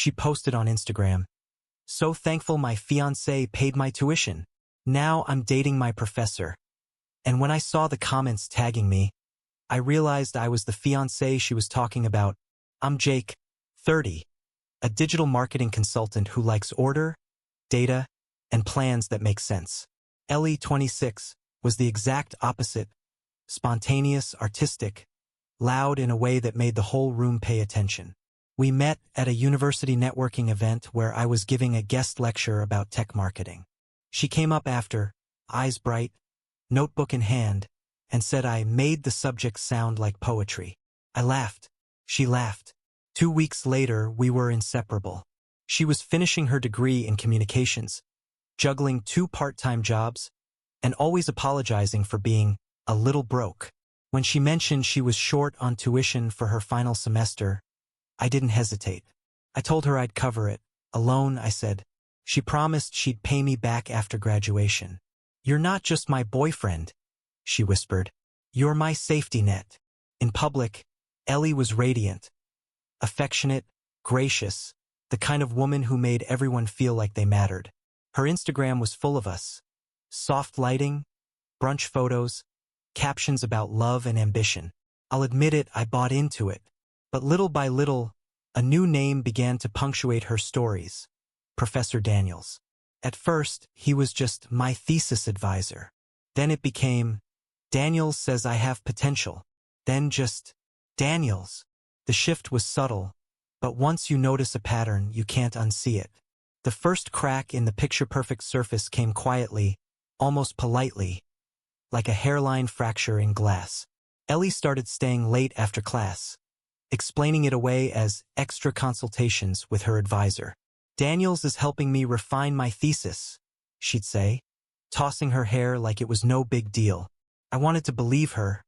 She posted on Instagram, "So thankful my fiancé paid my tuition. Now I'm dating my professor." And when I saw the comments tagging me, I realized I was the fiancé she was talking about. I'm Jake, 30, a digital marketing consultant who likes order, data, and plans that make sense. Ellie, 26, was the exact opposite, spontaneous, artistic, loud in a way that made the whole room pay attention. We met at a university networking event where I was giving a guest lecture about tech marketing. She came up after, eyes bright, notebook in hand, and said I made the subject sound like poetry. I laughed. She laughed. 2 weeks later, we were inseparable. She was finishing her degree in communications, juggling 2 part-time jobs, and always apologizing for being a little broke. When she mentioned she was short on tuition for her final semester, I didn't hesitate. I told her I'd cover it. Alone, I said. She promised she'd pay me back after graduation. "You're not just my boyfriend," she whispered. "You're my safety net." In public, Ellie was radiant, affectionate, gracious, the kind of woman who made everyone feel like they mattered. Her Instagram was full of us. Soft lighting, brunch photos, captions about love and ambition. I'll admit it, I bought into it. But little by little, a new name began to punctuate her stories. Professor Daniels. At first, he was just my thesis advisor. Then it became, "Daniels says I have potential." Then just, "Daniels." The shift was subtle, but once you notice a pattern, you can't unsee it. The first crack in the picture-perfect surface came quietly, almost politely, like a hairline fracture in glass. Ellie started staying late after class, explaining it away as extra consultations with her advisor. "Daniels is helping me refine my thesis," she'd say, tossing her hair like it was no big deal. I wanted to believe her.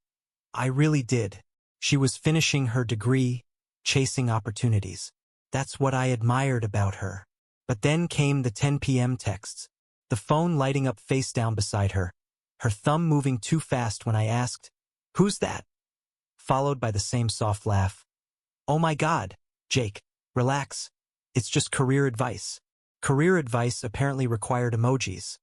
I really did. She was finishing her degree, chasing opportunities. That's what I admired about her. But then came the 10 p.m. texts, the phone lighting up face down beside her, her thumb moving too fast when I asked, "Who's that?" Followed by the same soft laugh. "Oh my God, Jake, relax. It's just career advice." Career advice apparently required emojis,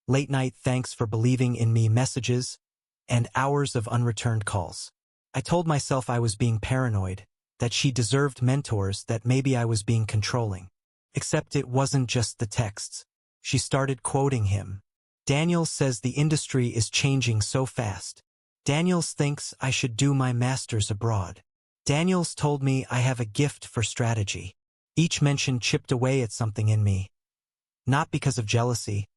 late night thanks for believing in me messages, and hours of unreturned calls. I told myself I was being paranoid, that she deserved mentors, that maybe I was being controlling. Except it wasn't just the texts. She started quoting him. "Daniels says the industry is changing so fast. Daniels thinks I should do my master's abroad. Daniels told me I have a gift for strategy." Each mention chipped away at something in me. Not because of jealousy,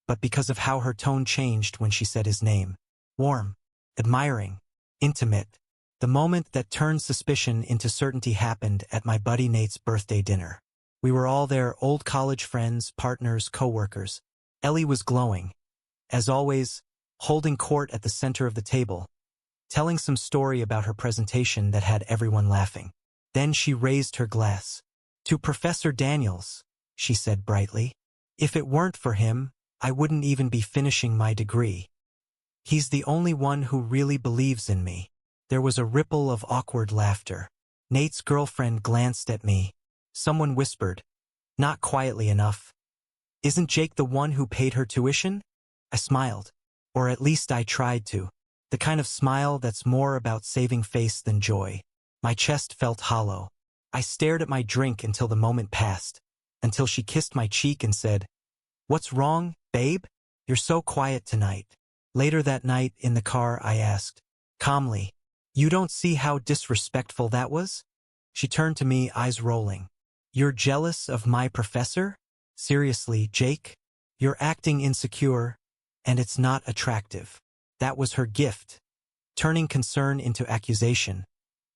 but because of how her tone changed when she said his name. Warm, admiring, intimate. The moment that turned suspicion into certainty happened at my buddy Nate's birthday dinner. We were all there, old college friends, partners, co-workers. Ellie was glowing, as always, holding court at the center of the table, telling some story about her presentation that had everyone laughing. Then she raised her glass. "To Professor Daniels," she said brightly. "If it weren't for him, I wouldn't even be finishing my degree. He's the only one who really believes in me." There was a ripple of awkward laughter. Nate's girlfriend glanced at me. Someone whispered, not quietly enough, "Isn't Jake the one who paid her tuition?" I smiled, or at least I tried to. The kind of smile that's more about saving face than joy. My chest felt hollow. I stared at my drink until the moment passed, until she kissed my cheek and said, "What's wrong, babe? You're so quiet tonight." Later that night in the car I asked, calmly, "You don't see how disrespectful that was?" She turned to me, eyes rolling. "You're jealous of my professor? Seriously, Jake? You're acting insecure, and it's not attractive." That was her gift, turning concern into accusation,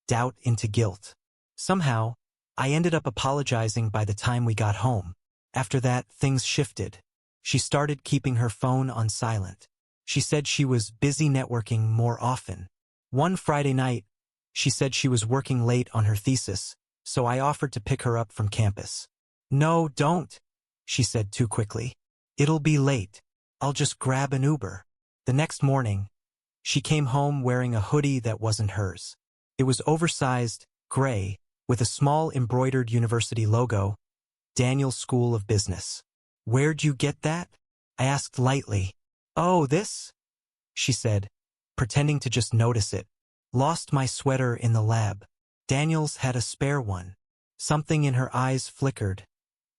doubt into guilt. Somehow, I ended up apologizing by the time we got home. After that, things shifted. She started keeping her phone on silent. She said she was busy networking more often. One Friday night, she said she was working late on her thesis, so I offered to pick her up from campus. "No, don't," she said too quickly. "It'll be late. I'll just grab an Uber." The next morning, she came home wearing a hoodie that wasn't hers. It was oversized, gray, with a small embroidered university logo, Daniel School of Business. Where'd you get that? I asked lightly. Oh, this? She said, pretending to just notice it. Lost my sweater in the lab. Daniel's had a spare one. Something in her eyes flickered,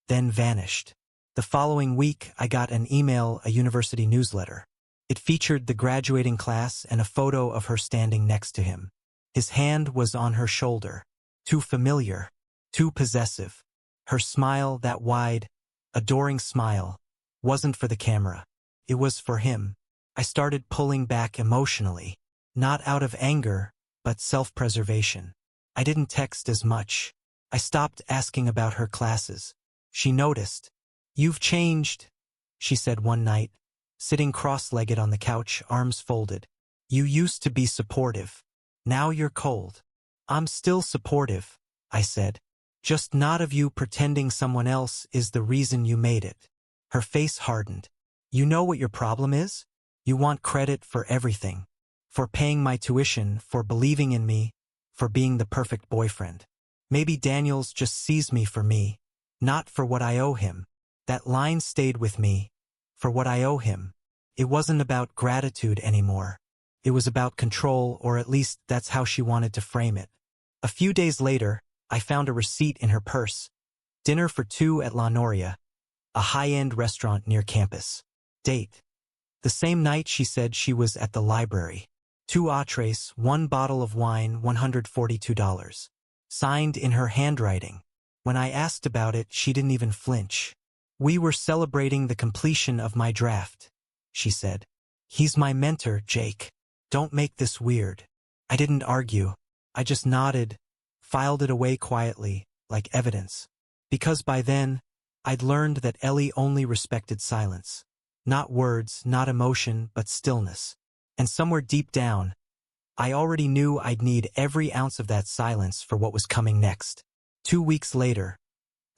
then vanished. The following week, I got an email, a university newsletter. It featured the graduating class and a photo of her standing next to him. His hand was on her shoulder. Too familiar, too possessive. Her smile, that wide, adoring smile, wasn't for the camera. It was for him. I started pulling back emotionally, not out of anger, but self-preservation. I didn't text as much. I stopped asking about her classes. She noticed. You've changed, she said one night, sitting cross-legged on the couch, arms folded. You used to be supportive. Now you're cold. I'm still supportive, I said. Just not of you pretending someone else is the reason you made it. Her face hardened. You know what your problem is? You want credit for everything. For paying my tuition, for believing in me, for being the perfect boyfriend. Maybe Daniels just sees me for me, not for what I owe him. That line stayed with me. For what I owe him. It wasn't about gratitude anymore. It was about control, or at least that's how she wanted to frame it. A few days later, I found a receipt in her purse. Dinner for two at La Noria, a high-end restaurant near campus. Date. The same night she said she was at the library. 2 entrees, 1 bottle of wine, $142. Signed in her handwriting. When I asked about it, she didn't even flinch. We were celebrating the completion of my draft, she said. He's my mentor, Jake. Don't make this weird. I didn't argue. I just nodded, filed it away quietly, like evidence. Because by then, I'd learned that Ellie only respected silence. Not words, not emotion, but stillness. And somewhere deep down, I already knew I'd need every ounce of that silence for what was coming next. 2 weeks later,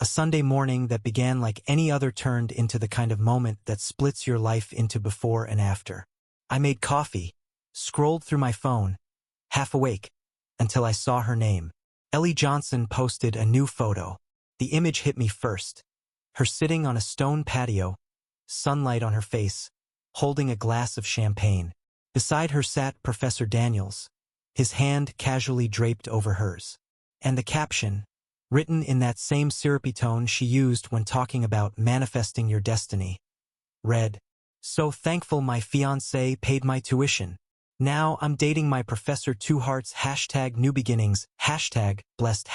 a Sunday morning that began like any other turned into the kind of moment that splits your life into before and after. I made coffee, scrolled through my phone, half awake, until I saw her name. Ellie Johnson posted a new photo. The image hit me first. Her sitting on a stone patio, sunlight on her face, holding a glass of champagne. Beside her sat Professor Daniels, his hand casually draped over hers. And the caption, written in that same syrupy tone she used when talking about manifesting your destiny, read, "So thankful my fiancé paid my tuition. Now I'm dating my professor, 2 hearts, #new beginnings, #blessed,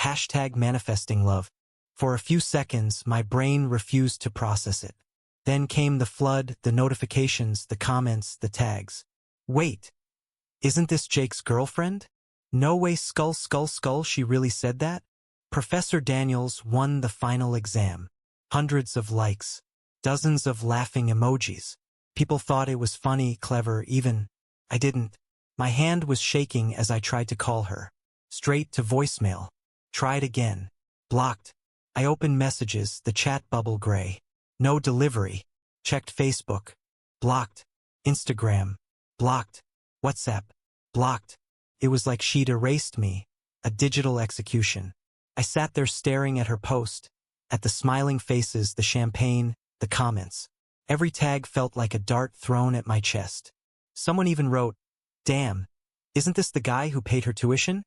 #manifesting love." For a few seconds, my brain refused to process it. Then came the flood, the notifications, the comments, the tags. Wait, isn't this Jake's girlfriend? No way, skull, she really said that? Professor Daniels won the final exam. Hundreds of likes. Dozens of laughing emojis. People thought it was funny, clever, even. I didn't. My hand was shaking as I tried to call her. Straight to voicemail. Tried again. Blocked. I opened messages, the chat bubble gray. No delivery. Checked Facebook. Blocked. Instagram. Blocked. WhatsApp. Blocked. It was like she'd erased me. A digital execution. I sat there staring at her post, at the smiling faces, the champagne, the comments. Every tag felt like a dart thrown at my chest. Someone even wrote, "Damn, isn't this the guy who paid her tuition?"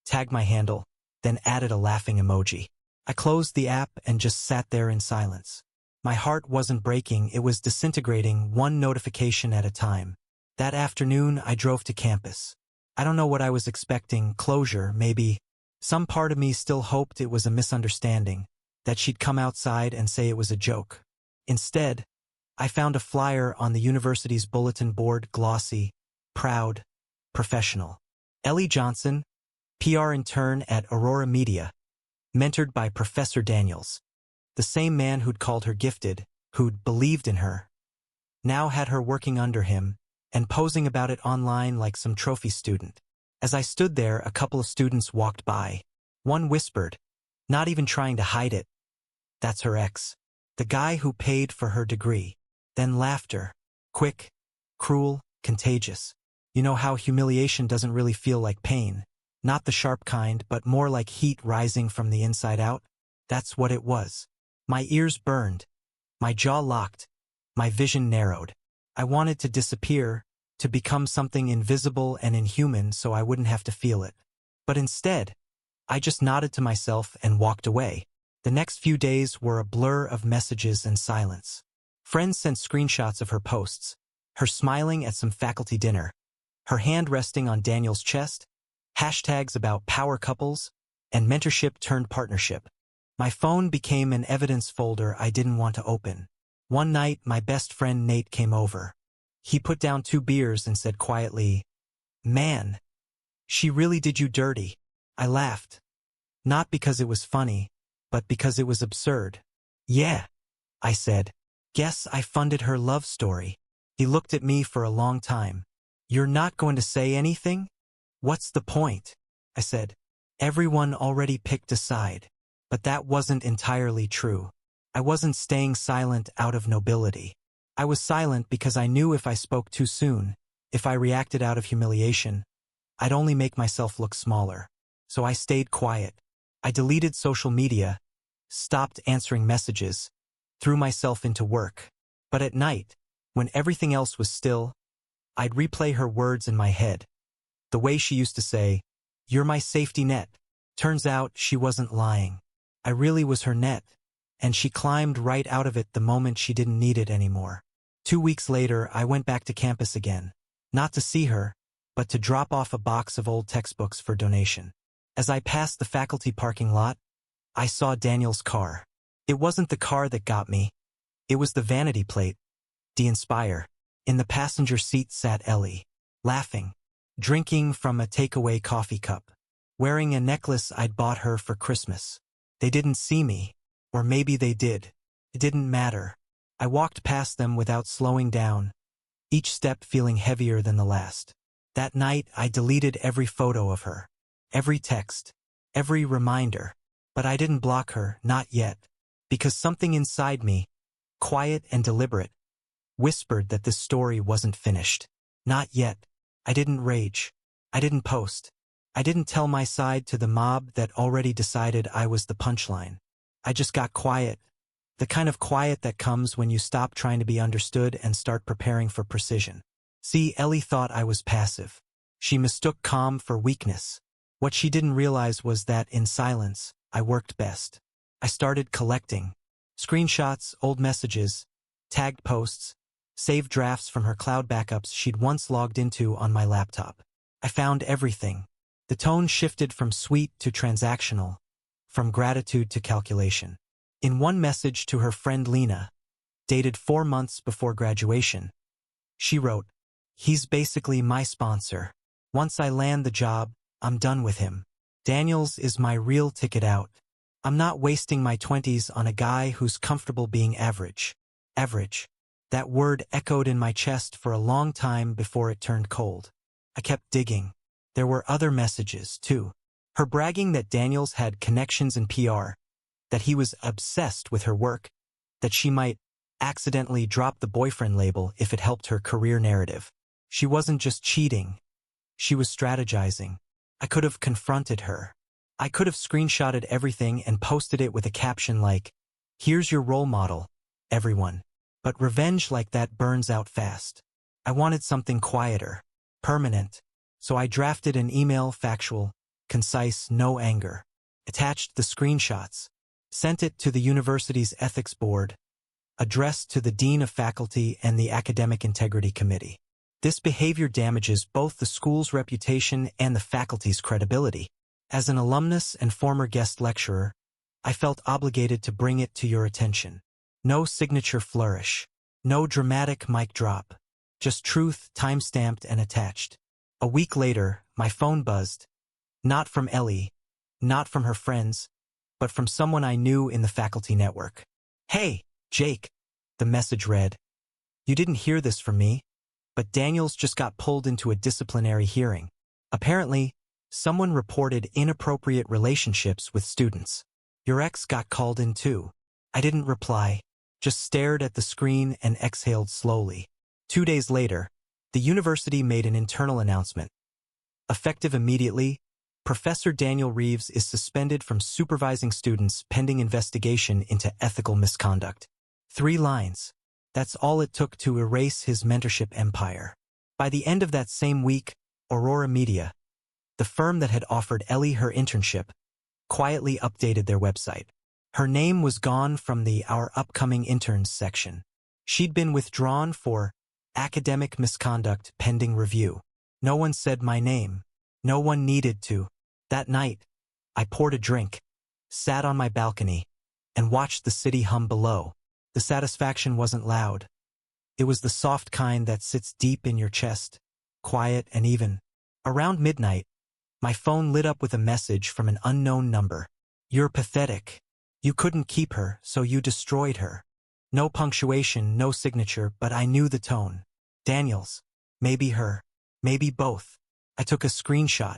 Tagged my handle, then added a laughing emoji. I closed the app and just sat there in silence. My heart wasn't breaking, it was disintegrating, one notification at a time. That afternoon, I drove to campus. I don't know what I was expecting, closure, maybe. Some part of me still hoped it was a misunderstanding, that she'd come outside and say it was a joke. Instead, I found a flyer on the university's bulletin board, glossy, proud, professional. Ellie Johnson, PR intern at Aurora Media, mentored by Professor Daniels. The same man who'd called her gifted, who'd believed in her, now had her working under him and posing about it online like some trophy student. As I stood there, a couple of students walked by. One whispered, not even trying to hide it, "That's her ex. The guy who paid for her degree." Then laughter. Quick, cruel, contagious. You know how humiliation doesn't really feel like pain. Not the sharp kind, but more like heat rising from the inside out. That's what it was. My ears burned. My jaw locked. My vision narrowed. I wanted to disappear, to become something invisible and inhuman so I wouldn't have to feel it. But instead, I just nodded to myself and walked away. The next few days were a blur of messages and silence. Friends sent screenshots of her posts, her smiling at some faculty dinner, her hand resting on Daniel's chest, hashtags about power couples, and mentorship turned partnership. My phone became an evidence folder I didn't want to open. One night, my best friend Nate came over. He put down 2 beers and said quietly, "Man, she really did you dirty." I laughed. Not because it was funny, but because it was absurd. "Yeah," I said. "Guess I funded her love story." He looked at me for a long time. "You're not going to say anything?" "What's the point?" I said. "Everyone already picked a side." But that wasn't entirely true. I wasn't staying silent out of nobility. I was silent because I knew if I spoke too soon, if I reacted out of humiliation, I'd only make myself look smaller. So I stayed quiet. I deleted social media, stopped answering messages, threw myself into work. But at night, when everything else was still, I'd replay her words in my head. The way she used to say, "You're my safety net." Turns out she wasn't lying. I really was her net, and she climbed right out of it the moment she didn't need it anymore. 2 weeks later, I went back to campus again. Not to see her, but to drop off a box of old textbooks for donation. As I passed the faculty parking lot, I saw Daniel's car. It wasn't the car that got me. It was the vanity plate, de-inspire. In the passenger seat sat Ellie, laughing, drinking from a takeaway coffee cup, wearing a necklace I'd bought her for Christmas. They didn't see me, or maybe they did. It didn't matter. I walked past them without slowing down, each step feeling heavier than the last. That night, I deleted every photo of her, every text, every reminder. But I didn't block her, not yet, because something inside me, quiet and deliberate, whispered that this story wasn't finished. Not yet. I didn't rage. I didn't post. I didn't tell my side to the mob that already decided I was the punchline. I just got quiet. The kind of quiet that comes when you stop trying to be understood and start preparing for precision. See, Ellie thought I was passive. She mistook calm for weakness. What she didn't realize was that in silence, I worked best. I started collecting screenshots, old messages, tagged posts, saved drafts from her cloud backups she'd once logged into on my laptop. I found everything. The tone shifted from sweet to transactional, from gratitude to calculation. In one message to her friend Lena, dated 4 months before graduation, she wrote, "He's basically my sponsor. Once I land the job, I'm done with him. Daniels is my real ticket out. I'm not wasting my 20s on a guy who's comfortable being average." Average. That word echoed in my chest for a long time before it turned cold. I kept digging. There were other messages, too. Her bragging that Daniels had connections in PR, that he was obsessed with her work, that she might accidentally drop the boyfriend label if it helped her career narrative. She wasn't just cheating. She was strategizing. I could have confronted her. I could have screenshotted everything and posted it with a caption like, "Here's your role model, everyone." But revenge like that burns out fast. I wanted something quieter, permanent. So I drafted an email, factual, concise, no anger. Attached the screenshots. Sent it to the university's ethics board. Addressed to the dean of faculty and the academic integrity committee. This behavior damages both the school's reputation and the faculty's credibility. As an alumnus and former guest lecturer, I felt obligated to bring it to your attention. No signature flourish. No dramatic mic drop. Just truth, time-stamped and attached. A week later, my phone buzzed. Not from Ellie, not from her friends, but from someone I knew in the faculty network. "Hey, Jake," the message read. "You didn't hear this from me, but Daniels just got pulled into a disciplinary hearing. Apparently, someone reported inappropriate relationships with students. Your ex got called in too." I didn't reply, just stared at the screen and exhaled slowly. 2 days later, the university made an internal announcement. Effective immediately, Professor Daniel Reeves is suspended from supervising students pending investigation into ethical misconduct. 3 lines. That's all it took to erase his mentorship empire. By the end of that same week, Aurora Media, the firm that had offered Ellie her internship, quietly updated their website. Her name was gone from the Our Upcoming Interns section. She'd been withdrawn for academic misconduct pending review. No one said my name. No one needed to. That night, I poured a drink, sat on my balcony, and watched the city hum below. The satisfaction wasn't loud. It was the soft kind that sits deep in your chest, quiet and even. Around midnight, my phone lit up with a message from an unknown number. You're pathetic. You couldn't keep her, so you destroyed her. No punctuation, no signature, but I knew the tone. Daniels. Maybe her. Maybe both. I took a screenshot,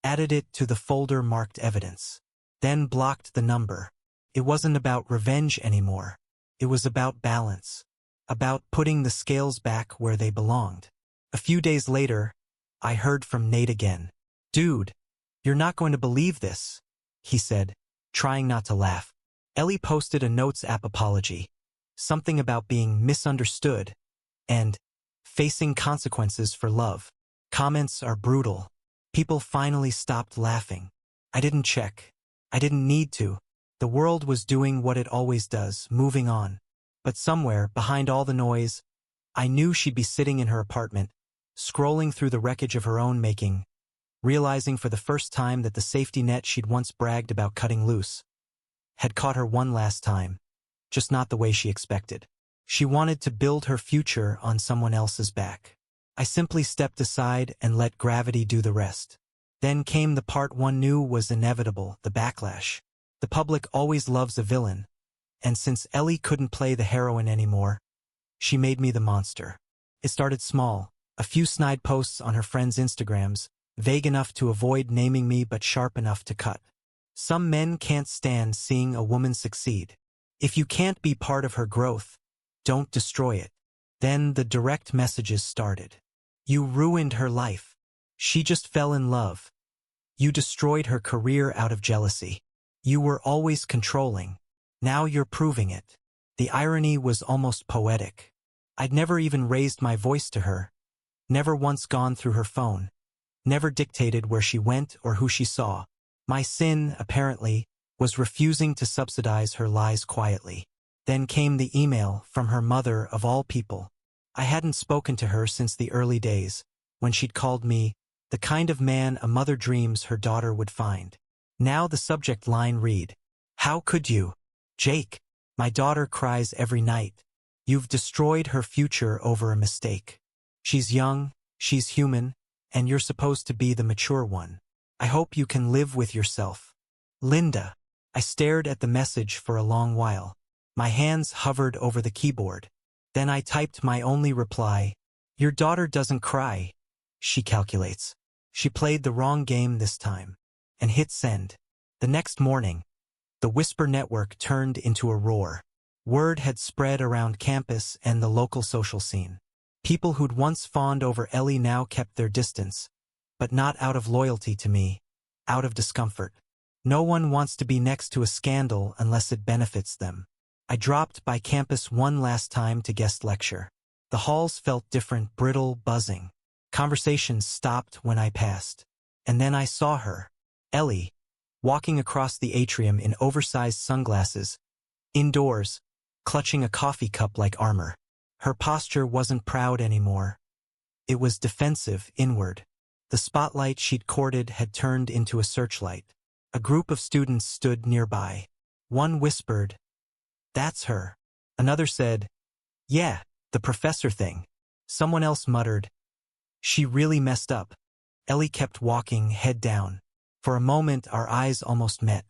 added it to the folder marked evidence, then blocked the number. It wasn't about revenge anymore. It was about balance. About putting the scales back where they belonged. A few days later, I heard from Nate again. Dude, you're not going to believe this, he said, trying not to laugh. Ellie posted a Notes app apology. Something about being misunderstood and facing consequences for love. Comments are brutal. People finally stopped laughing. I didn't check. I didn't need to. The world was doing what it always does, moving on. But somewhere, behind all the noise, I knew she'd be sitting in her apartment, scrolling through the wreckage of her own making, realizing for the first time that the safety net she'd once bragged about cutting loose had caught her one last time, just not the way she expected. She wanted to build her future on someone else's back. I simply stepped aside and let gravity do the rest. Then came the part one knew was inevitable, the backlash. The public always loves a villain, and since Ellie couldn't play the heroine anymore, she made me the monster. It started small, a few snide posts on her friends' Instagrams, vague enough to avoid naming me but sharp enough to cut. Some men can't stand seeing a woman succeed. If you can't be part of her growth, don't destroy it. Then the direct messages started. You ruined her life. She just fell in love. You destroyed her career out of jealousy. You were always controlling. Now you're proving it. The irony was almost poetic. I'd never even raised my voice to her. Never once gone through her phone. Never dictated where she went or who she saw. My sin, apparently, was refusing to subsidize her lies quietly. Then came the email from her mother of all people. I hadn't spoken to her since the early days, when she'd called me the kind of man a mother dreams her daughter would find. Now the subject line read, "How could you? Jake, my daughter cries every night. You've destroyed her future over a mistake. She's young, she's human, and you're supposed to be the mature one. I hope you can live with yourself. Linda." I stared at the message for a long while. My hands hovered over the keyboard. Then I typed my only reply. Your daughter doesn't cry, she calculates. She played the wrong game this time. And hit send. The next morning, the Whisper network turned into a roar. Word had spread around campus and the local social scene. People who'd once fawned over Ellie now kept their distance, but not out of loyalty to me, out of discomfort. No one wants to be next to a scandal unless it benefits them. I dropped by campus one last time to guest lecture. The halls felt different, brittle, buzzing. Conversations stopped when I passed. And then I saw her, Ellie, walking across the atrium in oversized sunglasses, indoors, clutching a coffee cup like armor. Her posture wasn't proud anymore. It was defensive, inward. The spotlight she'd courted had turned into a searchlight. A group of students stood nearby. One whispered, "That's her." Another said, "Yeah, the professor thing." Someone else muttered, "She really messed up." Ellie kept walking, head down. For a moment, our eyes almost met.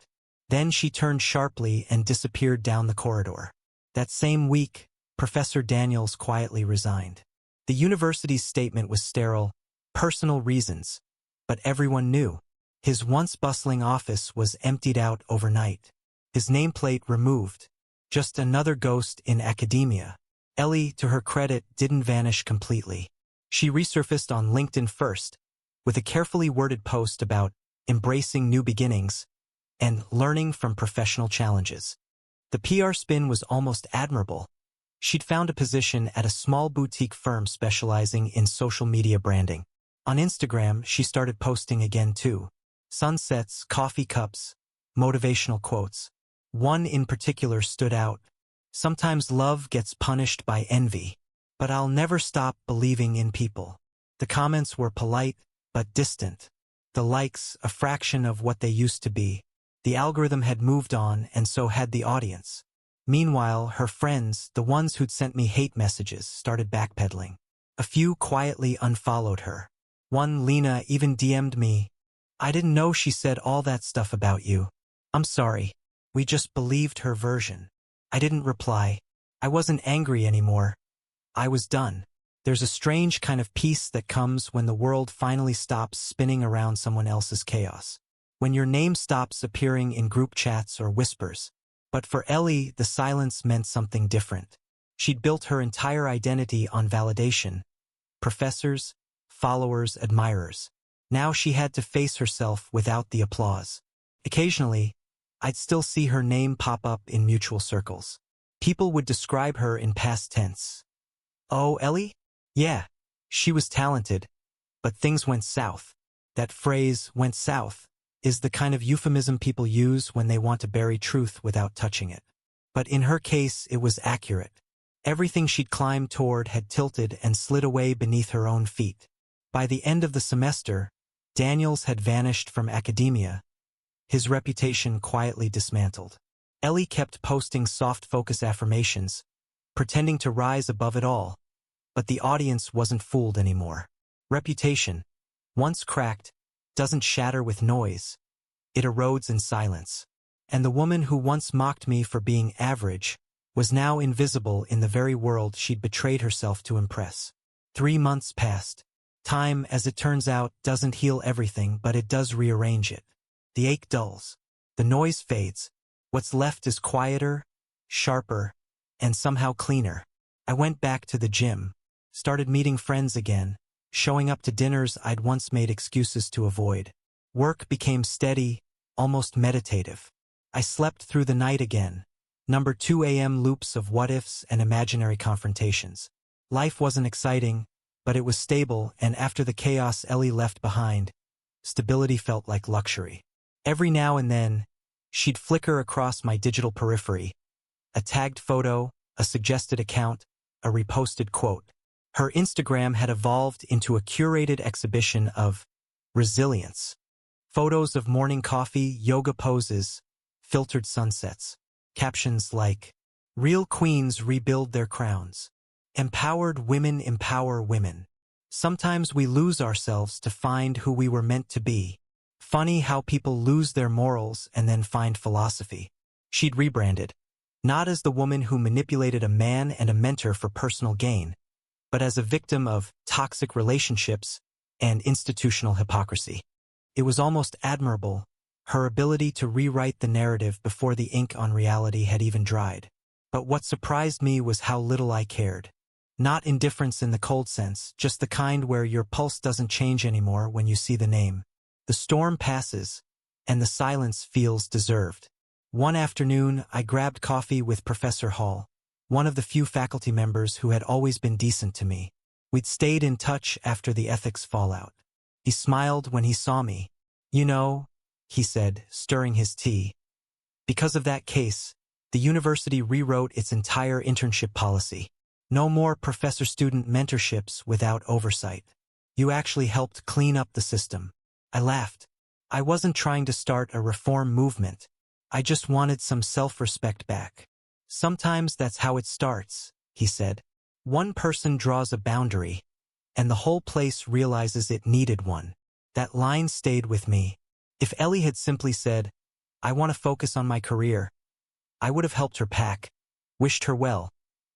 Then she turned sharply and disappeared down the corridor. That same week, Professor Daniels quietly resigned. The university's statement was sterile, personal reasons, but everyone knew. His once bustling office was emptied out overnight. His nameplate removed. Just another ghost in academia. Ellie, to her credit, didn't vanish completely. She resurfaced on LinkedIn first, with a carefully worded post about embracing new beginnings, and learning from professional challenges. The PR spin was almost admirable. She'd found a position at a small boutique firm specializing in social media branding. On Instagram, she started posting again too. Sunsets, coffee cups, motivational quotes. One in particular stood out. Sometimes love gets punished by envy, but I'll never stop believing in people. The comments were polite, but distant. The likes, a fraction of what they used to be. The algorithm had moved on, and so had the audience. Meanwhile, her friends, the ones who'd sent me hate messages, started backpedaling. A few quietly unfollowed her. One, Lena, even DM'd me. "I didn't know she said all that stuff about you. I'm sorry. We just believed her version." I didn't reply. I wasn't angry anymore. I was done. There's a strange kind of peace that comes when the world finally stops spinning around someone else's chaos. When your name stops appearing in group chats or whispers. But for Ellie, the silence meant something different. She'd built her entire identity on validation. Professors, followers, admirers. Now she had to face herself without the applause. Occasionally, I'd still see her name pop up in mutual circles. People would describe her in past tense. "Oh, Ellie? Yeah, she was talented, but things went south." That phrase, "went south," is the kind of euphemism people use when they want to bury truth without touching it. But in her case, it was accurate. Everything she'd climbed toward had tilted and slid away beneath her own feet. By the end of the semester, Daniels had vanished from academia, his reputation quietly dismantled. Ellie kept posting soft focus affirmations, pretending to rise above it all, but the audience wasn't fooled anymore. Reputation, once cracked, doesn't shatter with noise. It erodes in silence. And the woman who once mocked me for being average was now invisible in the very world she'd betrayed herself to impress. 3 months passed. Time, as it turns out, doesn't heal everything, but it does rearrange it. The ache dulls. The noise fades. What's left is quieter, sharper, and somehow cleaner. I went back to the gym, started meeting friends again, showing up to dinners I'd once made excuses to avoid. Work became steady, almost meditative. I slept through the night again. Number 2 a.m. loops of what-ifs and imaginary confrontations. Life wasn't exciting, but it was stable, and after the chaos Ellie left behind, stability felt like luxury. Every now and then, she'd flicker across my digital periphery. A tagged photo, a suggested account, a reposted quote. Her Instagram had evolved into a curated exhibition of resilience. Photos of morning coffee, yoga poses, filtered sunsets. Captions like, "Real queens rebuild their crowns. Empowered women empower women. Sometimes we lose ourselves to find who we were meant to be." Funny how people lose their morals and then find philosophy. She'd rebranded. Not as the woman who manipulated a man and a mentor for personal gain, but as a victim of toxic relationships and institutional hypocrisy. It was almost admirable, her ability to rewrite the narrative before the ink on reality had even dried. But what surprised me was how little I cared. Not indifference in the cold sense, just the kind where your pulse doesn't change anymore when you see the name. The storm passes, and the silence feels deserved. One afternoon, I grabbed coffee with Professor Hall, one of the few faculty members who had always been decent to me. We'd stayed in touch after the ethics fallout. He smiled when he saw me. "You know," he said, stirring his tea, "because of that case, the university rewrote its entire internship policy. No more professor-student mentorships without oversight. You actually helped clean up the system." I laughed. I wasn't trying to start a reform movement. I just wanted some self-respect back. "Sometimes that's how it starts," he said. "One person draws a boundary, and the whole place realizes it needed one." That line stayed with me. If Ellie had simply said, "I want to focus on my career," I would have helped her pack, wished her well,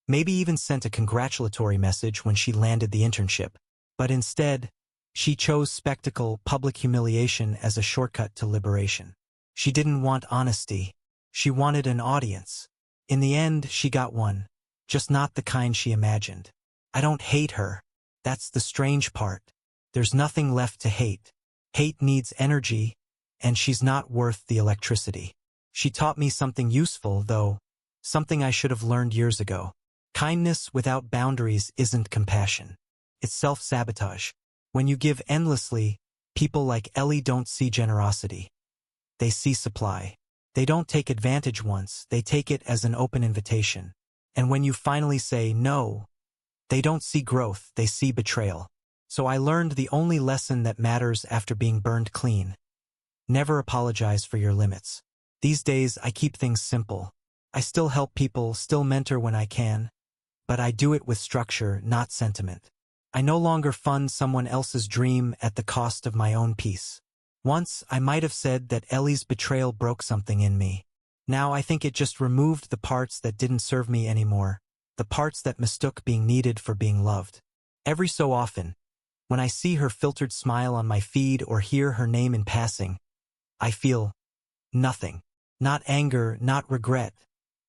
maybe even sent a congratulatory message when she landed the internship. But instead, she chose spectacle, public humiliation as a shortcut to liberation. She didn't want honesty. She wanted an audience. In the end, she got one, just not the kind she imagined. I don't hate her. That's the strange part. There's nothing left to hate. Hate needs energy, and she's not worth the electricity. She taught me something useful, though, something I should have learned years ago. Kindness without boundaries isn't compassion. It's self-sabotage. When you give endlessly, people like Ellie don't see generosity. They see supply. They don't take advantage once, they take it as an open invitation. And when you finally say no, they don't see growth, they see betrayal. So I learned the only lesson that matters after being burned clean. Never apologize for your limits. These days, I keep things simple. I still help people, still mentor when I can, but I do it with structure, not sentiment. I no longer fund someone else's dream at the cost of my own peace. Once, I might have said that Ellie's betrayal broke something in me. Now I think it just removed the parts that didn't serve me anymore, the parts that mistook being needed for being loved. Every so often, when I see her filtered smile on my feed or hear her name in passing, I feel nothing. Not anger, not regret,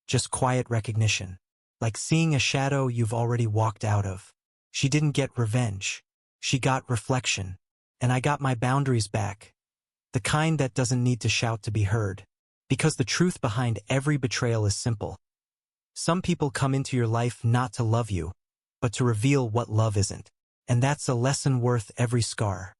just quiet recognition. Like seeing a shadow you've already walked out of. She didn't get revenge. She got reflection. And I got my boundaries back. The kind that doesn't need to shout to be heard. Because the truth behind every betrayal is simple. Some people come into your life not to love you, but to reveal what love isn't. And that's a lesson worth every scar.